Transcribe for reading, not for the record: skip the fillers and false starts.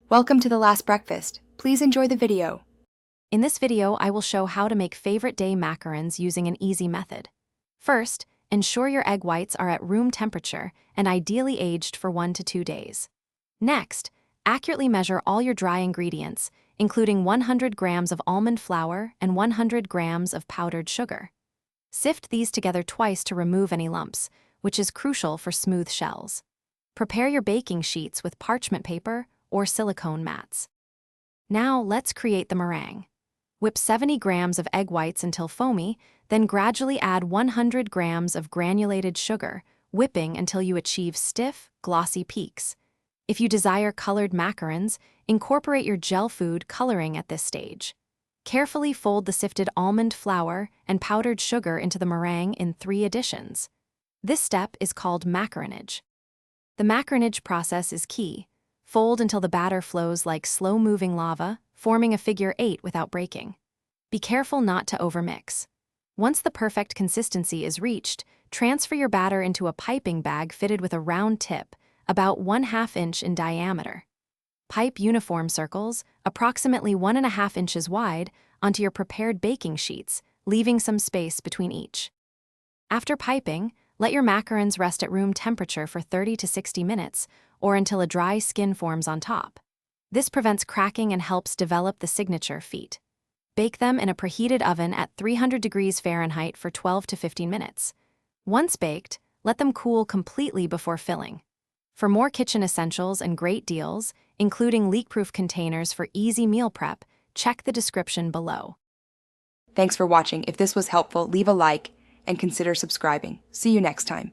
Welcome to The Last Breakfast. Please enjoy the video. In this video, I will show how to make favorite day macarons using an easy method. First, ensure your egg whites are at room temperature and ideally aged for 1 to 2 days. Next, accurately measure all your dry ingredients, including 100 grams of almond flour and 100 grams of powdered sugar. Sift these together twice to remove any lumps, which is crucial for smooth shells. Prepare your baking sheets with parchment paper or silicone mats. Now let's create the meringue. Whip 70 grams of egg whites until foamy, then gradually add 100 grams of granulated sugar, whipping until you achieve stiff, glossy peaks. If you desire colored macarons, incorporate your gel food coloring at this stage. Carefully fold the sifted almond flour and powdered sugar into the meringue in 3 additions. This step is called macaronage. The macaronage process is key. Fold until the batter flows like slow-moving lava, forming a figure 8 without breaking. Be careful not to overmix. Once the perfect consistency is reached, transfer your batter into a piping bag fitted with a round tip, about 1/2 inch in diameter. Pipe uniform circles, approximately 1.5 inches wide, onto your prepared baking sheets, leaving some space between each. After piping, let your macarons rest at room temperature for 30 to 60 minutes, or until a dry skin forms on top. This prevents cracking and helps develop the signature feet. Bake them in a preheated oven at 300 degrees Fahrenheit for 12 to 15 minutes. Once baked, let them cool completely before filling. For more kitchen essentials and great deals, including leak-proof containers for easy meal prep, check the description below. Thanks for watching. If this was helpful, leave a like and consider subscribing. See you next time.